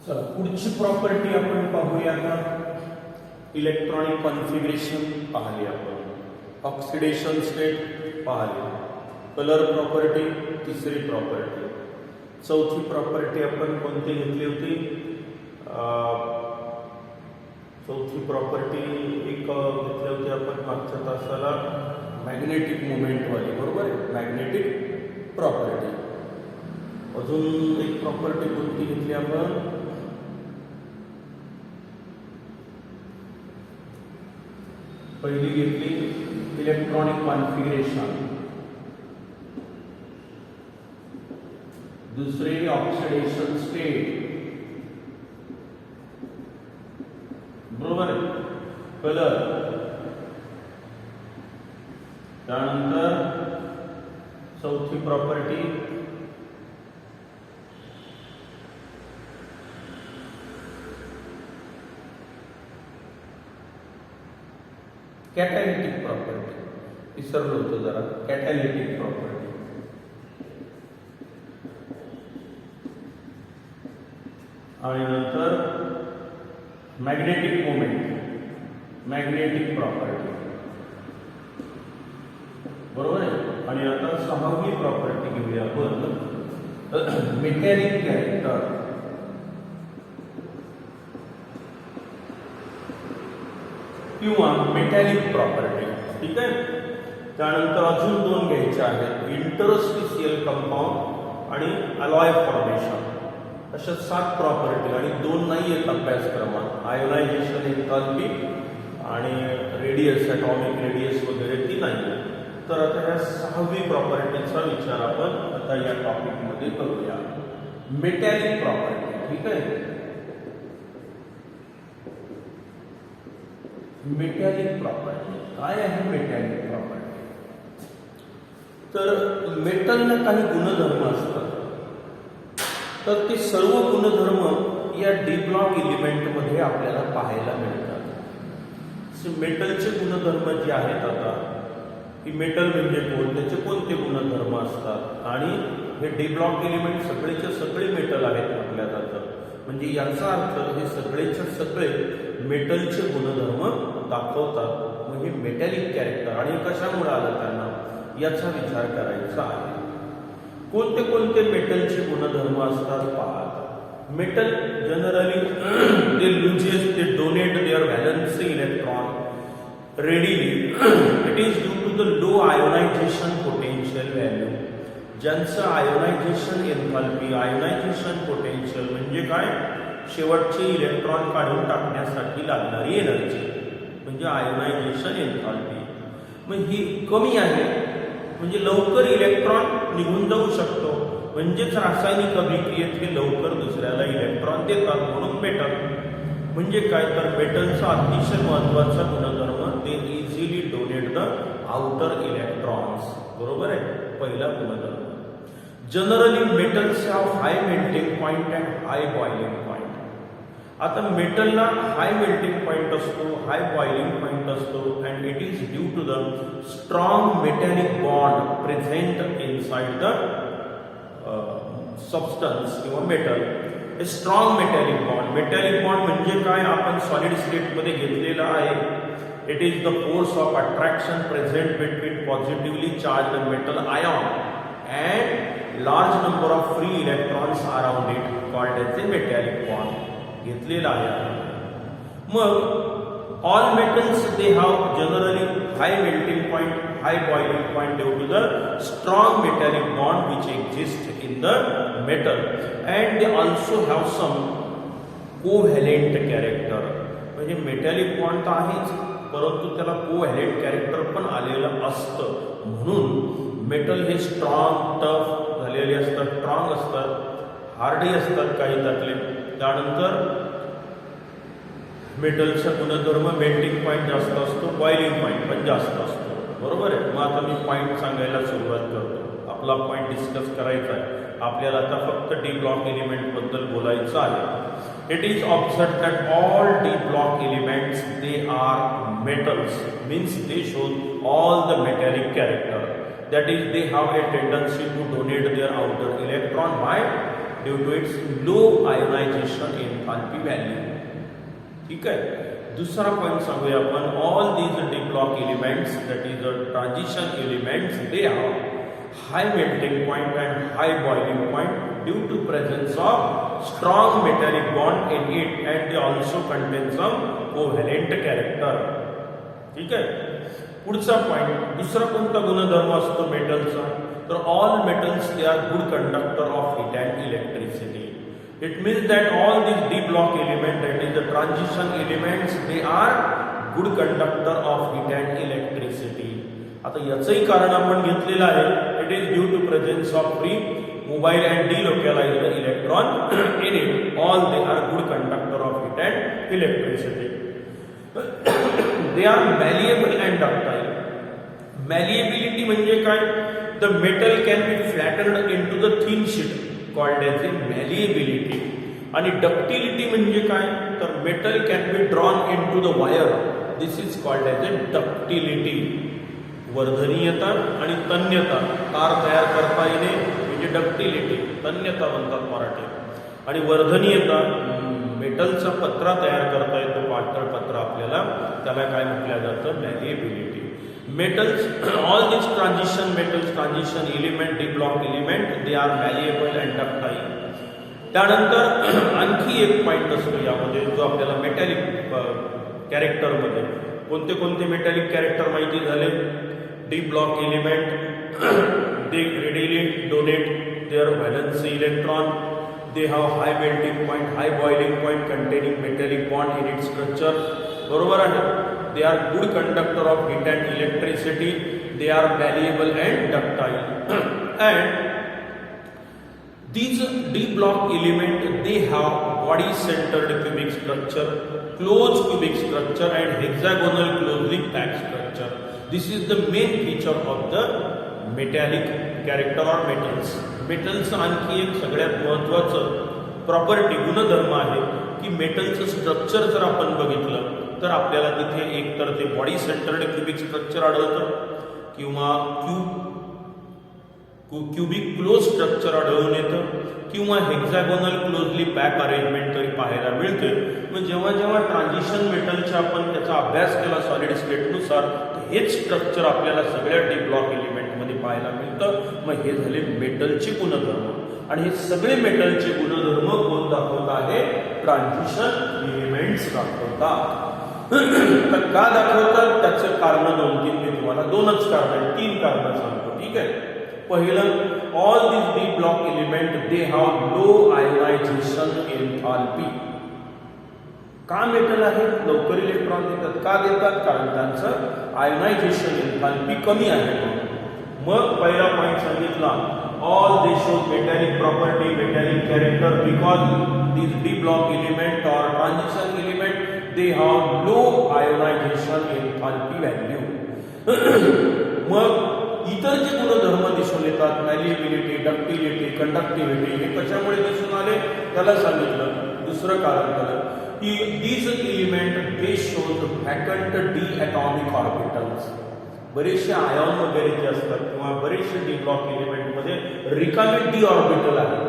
चला पुढची प्रॉपर्टी आपण पाहूया आता. इलेक्ट्रॉनिक कॉन्फिगरेशन पाहिली आपण, ऑक्सिडेशन स्टेट पाहिली, कलर प्रॉपर्टी तिसरी प्रॉपर्टी, चौथी प्रॉपर्टी आपण कोणती घेतली होती? चौथी प्रॉपर्टी एक घेतली होती आपण मागच्या तासाला, मॅग्नेटिक मुवमेंटवाली, बरोबर आहे, मॅग्नेटिक प्रॉपर्टी. अजून एक प्रॉपर्टी कोणती घेतली आपण? पहिली घेतली इलेक्ट्रॉनिक कॉन्फिगरेशन, दुसरी ऑक्सिडेशन स्टेट, बरोबर आहे, कलर, त्यानंतर चौथी प्रॉपर्टी कॅटॅलिटिक प्रॉपर्टी. विसरलो होतो जरा, कॅटॅलिटिक प्रॉपर्टी. आणि नंतर मॅग्नेटिक मोमेंट, मॅग्नेटिक प्रॉपर्टी, बरोबर आहे. आणि आता सहावी प्रॉपर्टी घेऊया आपण, मेकॅनिक कॅरेक्टर. किंवा मेटॅलिक प्रॉपर्टी, ठीक आहे. त्यानंतर अजून दोन घ्यायचे आहेत, इंटरस्टिशियल कंपाऊंड आणि अलॉय फॉर्मेशन. अशा 7 प्रॉपर्टी आणि 2 नाही आहेत अभ्यासक्रमात, आयोनायझेशन, एन्थाल्पी आणि रेडियस, ॲटॉमिक रेडियस वगैरे ती नाही. तर आता ह्या 6वी प्रॉपर्टीचा विचार आपण आता या टॉपिकमध्ये करूया. मेटॅलिक प्रॉपर्टी, ठीक आहे. मेटॅलिक प्रॉपर्टी काय आहे? मेटॅलिक प्रॉपर्टी तर मेटलला काही गुणधर्म असतात, तर ते सर्व गुणधर्म या डी ब्लॉक एलिमेंटमध्ये आपल्याला पाहायला मिळतात. मेटलचे गुणधर्म जे आहेत आता, की मेटल म्हणजे कोण, त्याचे कोणते गुणधर्म असतात, आणि हे डी ब्लॉक एलिमेंट सगळेचे सगळे मेटल आहेत म्हटल्या जातं. म्हणजे याचा अर्थ हे सगळेच्या सगळे मेटलचे गुणधर्म दाखवतात. म्हणजे मेटॅलिक कॅरेक्टर, आणि कशामुळे आलं त्यांना याचा विचार करायचा आहे. कोणते कोणते मेटलचे गुणधर्म असतात पहा. Metal generally they loses, they donate their valency electron readily. It is due to the low ionization potential value. ज्यांचं आयोनायझेशन एन्थाल्पी, आयोनायझेशन पोटेन्शियल म्हणजे काय, शेवटचे इलेक्ट्रॉन काढून टाकण्यासाठी लागणारी एनर्जी म्हणजे आयोनायझेशन एन्थाल्पी, मग ही कमी आहे, म्हणजे लवकर इलेक्ट्रॉन निघून जाऊ शकतो. म्हणजेच रासायनिक अभिक्रियेत हे लवकर दुसऱ्याला इलेक्ट्रॉन देतात, म्हणून मेटल. म्हणजे काय, तर मेटलचा अतिशय महत्वाचा गुणधर्म, ते easily donate the outer electrons, बरोबर आहे, पहिला गुणधर्म. Generally metals have high melting point and high boiling point. आता मेटलला हाय मेल्टिंग पॉइंट असतो, हाय बॉइलिंग पॉइंट असतो, and it is due to the strong metallic bond present inside the substance किंवा metal. हे strong metallic bond, metallic bond म्हणजे काय, आपण solid स्टेटमध्ये घेतलेला आहे. It is the force of attraction present between positively charged metal ion and large number of free electrons around it, called as a metallic bond घेतलेला आहे. मग all metals they have generally high melting point, high boiling point due to the strong metallic bond which exist in the metal, and they also have some covalent character. म्हणजे metallic bond तर आहेच, परंतु त्याला covalent character पण आलेलं असतं. म्हणून metal हे स्ट्रॉंग, टफ झालेले असतात, स्ट्रॉंग असतात, हार्डी असतात काही त्यातले. त्यानंतर मेटलचा गुणधर्म मेल्टिंग पॉइंट जास्त असतो, बॉइलिंग पॉइंट पण जास्त असतो, बरोबर आहे. मग आता मी पॉइंट सांगायला सुरुवात करतो. आपला पॉइंट डिस्कस करायचा आहे आपल्याला. आता फक्त डी ब्लॉक एलिमेंट बद्दल बोलायचं आहे. It is observe that all D block elements they are metals, means they show all the metallic character. That is, they have a tendency to donate their outer electron by due to its low ionisation enthalpy value. ठीक आहे. दुसरा point सांगूया आपण. All these D block elements that is a transition elements they have high melting point and high boiling point due to presence of strong metallic bond in it and they also contain some covalent character. ठीक आहे. पुढचा point, दुसरा कोणता गुणधर्म असतो मेटलचा, तर all metals they are good conductor of heat and electricity. It means that all these d block elements, that is the transition elements, they are good conductor of heat and electricity. आता याचंही कारण आपण घेतलेलं आहे. It is due to presence of free, mobile and delocalized electron in it. All they are good conductor of heat and electricity. They are malleable and ductile. Malleability म्हणजे काय? The metal can be flattened into the thin sheet called as a malleability. आणि ductility म्हणजे काय? तर metal can be drawn into the wire. This is called as a ductility. वर्धनीयता आणि तन्यता, तार तयार करता येणे म्हणजे डक्टिलिटी, तन्यता म्हणतात मराठीत. आणि वर्धनीयता, मेटलचा पत्रा तयार करता येतो, पातळ पत्रा आपल्याला, त्याला काय म्हटलं जातं? मॅलिएबिलिटी. Metals, all these transition metals, transition element, d block element, they are malleable and ductile. त्यानंतर आणखी एक पॉइंट असतो यामध्ये जो आपल्याला मेटॅलिक कॅरेक्टर मध्ये. कोणते कोणते मेटॅलिक कॅरेक्टर माहिती झाले? D block element, they readily donate their valence electron, they have high melting point, high boiling point containing metallic bond in its structure. बरोबर आहे. They are good conductor of heat and electricity. They are malleable and ductile. And these d block element, they have body centered cubic structure, closed cubic structure and hexagonal closely packed structure. This is the main feature of the metallic character or metals. Metals आणखी एक सगळ्यात महत्त्वाचं property, गुणधर्म आहे की मेटलचं structure जर आपण बघितलं तर आपल्याला तिथे एक तर ते बॉडी सेंटर्ड क्युबिक स्ट्रक्चर आढळतं किंवा क्युबिक क्लोज स्ट्रक्चर आढळून येतं किंवा हेक्झॅगोनल क्लोजली पॅक अरेंजमेंट तरी पाहायला मिळते. मग जेव्हा जेव्हा ट्रान्झिशन मेटलचा आपण त्याचा अभ्यास केला सॉलिड स्टेटनुसार, हेच स्ट्रक्चर आपल्याला सगळ्या डी ब्लॉक एलिमेंटमध्ये पाहायला मिळतं. मग हे झाले मेटलचे गुणधर्म. आणि हे सगळे मेटलचे गुणधर्म कोण दाखवत आहे? ट्रान्झिशन एलिमेंट्स दाखवतात. तर का दाखवतात? त्याचं कारण 2-3 मी तुम्हाला 2च कारण, 3 कारण सांगतो. ठीक आहे. पहिलं, all this D block element they have low ionisation enthalpy. का मेटल आहे लवकर इलेक्ट्रॉन देतात? का देतात? कारण त्यांचं आयोनायझेशन एन्थाल्पी कमी आहे. मग पहिला पॉइंट सांगितला, all they show metallic property, metallic character because these d block element or transition element, they have low ionization enthalpy value. मग इतर जे गुणधर्म दिसून येतात, मॅलिएबिलिटी, डक्टिलिटी, कंडक्टिव्हिटी, हे कशामुळे दिसून आले? त्याला सांगितलं. दुसरं कारण झालं की these element they show vacant d atomic orbitals. बरेचसे आयॉन वगैरे जे असतात किंवा बरेचसे डी ब्लॉक एलिमेंट मध्ये रिकामे डी ऑर्बिटल आहे,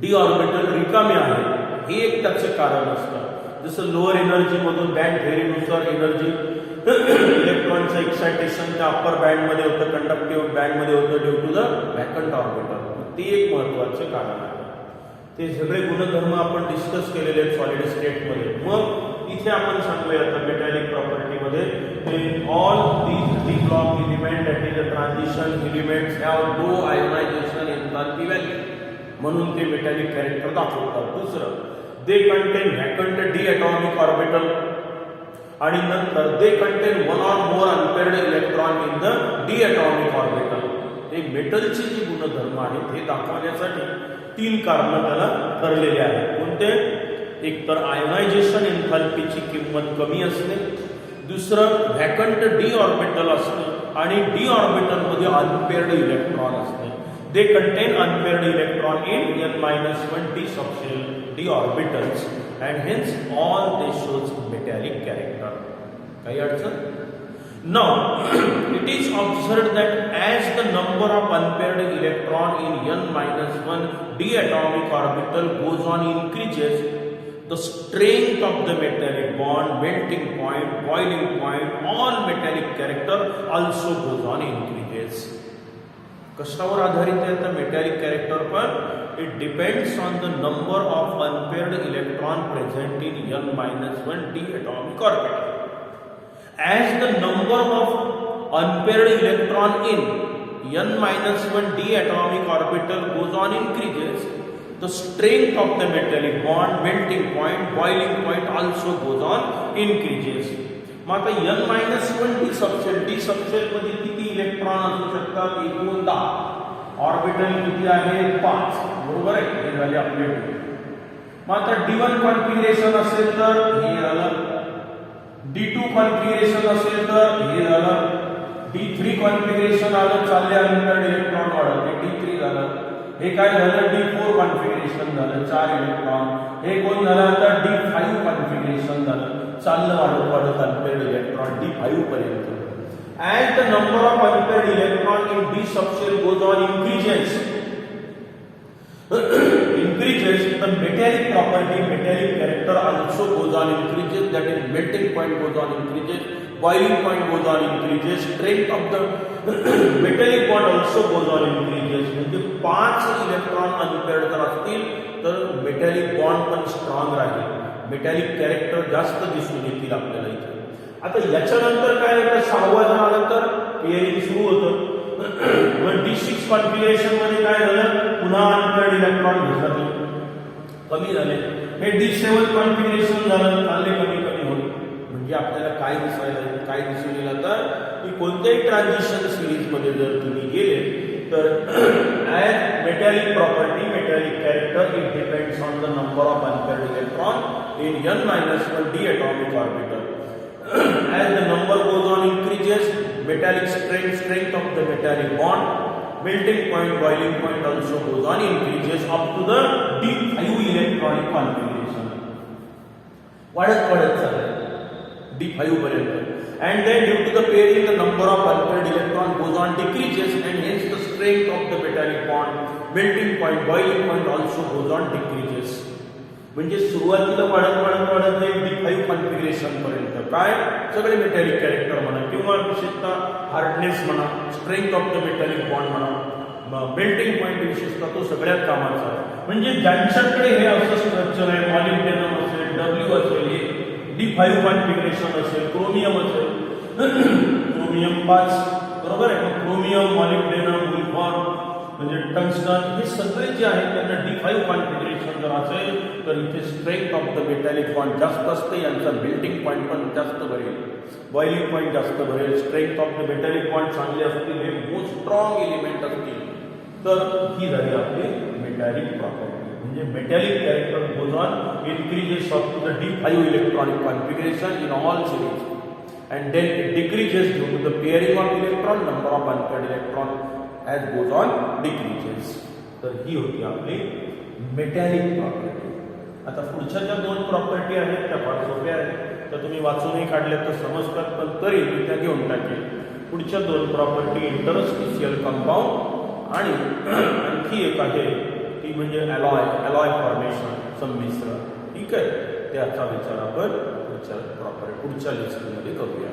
डी ऑर्बिटल रिकामे आहे. हे एक त्याचं कारण असतं. जसं लोअर एनर्जी मधून बँड थेअरीनुसार एनर्जी इलेक्ट्रॉनचं एक्सायटेशन त्या अप्पर बँड मध्ये होतं, कंडक्टिव्ह बँड मध्ये होतं due to the vacant orbital. ते एक महत्वाचं कारण आहे. ते सगळे गुणधर्म आपण डिस्कस केलेले आहेत सॉलिड स्टेट मध्ये. मग इथे आपण सांगूया आता मेटॅलिक प्रॉपर्टी मध्ये all these D block element that is a transition elements have low ionisation enthalpy value, म्हणून ते मेटॅलिक कॅरेक्टर दाखवतात. दुसरं, they contain vacant D atomic orbital आणि नंतर they contain one or more unpaired electron in the D atomic orbital. हे मेटलचे जे गुणधर्म आहेत हे दाखवण्यासाठी 3 कारण त्याला ठरलेले आहेत. कोणते? एक तर आयोनायझेशन एन्थाल्पीची किंमत कमी असणे, दुसरं व्हॅकंट डी ऑर्बिटल असणे आणि डी ऑर्बिटल मध्ये अनपेअर्ड इलेक्ट्रॉन असणे. They contain unpaired electron in n-1 subshell d orbitals and hence all they shows metallic character. काही अडचण? Now it is observed that as the number number of unpaired electron in n-1 d atomic orbital goes on increases, the strength of the metallic bond, melting point, boiling point, all metallic character also goes on increases. कशावर आधारित आहे तर metallic character per? It depends on the number of unpaired electron present in n-1 d atomic orbital. As the number of unpaired electron in n-1 d atomic orbital goes on increases, the strength of the metallic bond, melting point, boiling point also goes on increases. मग आता n-1 D subshell मध्ये किती electron असू शकतात? एकूण 10. Orbital किती आहे? 5. बरोबर आहे, हे झाले आपले. मग आता d1 कॉन्फिगरेशन असेल तर हे झालं, d2 कॉन्फिगरेशन असेल तर हे झालं, d3 कॉन्फिगरेशन आलं, चालल्यानंतर इलेक्ट्रॉन वाढत, d3 झालं. हे काय झालं? d4 कॉन्फिगरेशन झालं, 4 इलेक्ट्रॉन. हे कोण झालं? आता d5 कॉन्फिगरेशन झालं, चाललं वाढत वाढत अनपेअर्ड इलेक्ट्रॉन d5 पर्यंत. As the number of unpaired electron in d subshell goes on increases, the metallic property, metallic character also goes on increases. That is, melting point goes on increases, boiling point goes on increases, strength of the metallic bond also goes on increases. म्हणजे 5 electron unpaired जर असतील तर metallic bond पण strong राहील, metallic character जास्त दिसून येतील आपल्याला इथे. आता याच्यानंतर काय होतं? 6वा जर आलं तर पेअरिंग सुरू होतं. मग d6 कॉन्फिगरेशन मध्ये काय झालं? पुन्हा अनपेअर्ड इलेक्ट्रॉन घसरले, कमी झाले. हे d7 कॉन्फिगरेशन झालं, चालले कमी कमी होत. म्हणजे आपल्याला काय दिसून येईल तर की कोणत्याही ट्रान्झिशन सिरीज मध्ये जर तुम्ही गेले तर as metallic property, metallic character, it depends on the number of unpaired electron in n-1 d atomic orbital. As the number goes on increases, metallic strength of the metallic bond, melting point, boiling point also goes on increases up to the d5 electronic configuration. वाढत चाललं d5 पर्यंत. And then due to the pairing, the number of unpaired electron goes on decreases, and hence the strength of the metallic bond, melting point, boiling point also goes on decreases. म्हणजे सुरुवातीला वाढत जाईल d5 configuration पर्यंत. काय? सगळे metallic character म्हणा किंवा विशेषतः हार्डनेस म्हणा, strength of the metallic bond म्हणा, मेल्टिंग पॉईंट विशेषतः तो सगळ्यात कामाचा आहे. म्हणजे ज्यांच्याकडे हे असं स्ट्रक्चर आहे, मॉलिब्डेनम असेल, W असेल, हे d5 कॉन्फिगरेशन असेल, क्रोमियम असेल, क्रोमियम 5, बरोबर आहे. मग क्रोमियम, मॉलिब्डेनम, वुल्फॉर्म म्हणजे टंगस्टन, हे सगळे जे आहेत त्यांना d5 कॉन्फिगरेशन जर असेल तर इथे strength of the metallic bond जास्त असते, यांचा मेल्टिंग पॉईंट पण जास्त भरेल, बॉइलिंग पॉईंट जास्त भरेल. Strength of the metallic bond चांगले असतील, हे मोस्ट स्ट्रॉंग एलिमेंट असतील, तर ही झाली आपली मेटॅलिक प्रॉपर्टी. म्हणजे metallic character goes on increases up to the d5 electronic configuration in all series, and then it decreases due to the pairing of electron, number of unpaired electron as goes on decreases. तर ही होती आपली metallic property. आता पुढच्या ज्या 2 property आहेत त्या फार सोप्या आहेत, तर तुम्ही वाचूनही काढल्या तर समजतात, पण तरी मी त्या घेऊन टाकेल. पुढच्या 2 प्रॉपर्टी इंटरस्टिशियल कंपाऊंड आणि आणखी एक आहे ती म्हणजे अलॉय फॉर्मेशन, संमिश्र. ठीक आहे, त्याचा विचार आपण पुढच्या लेक्चरमध्ये करूया.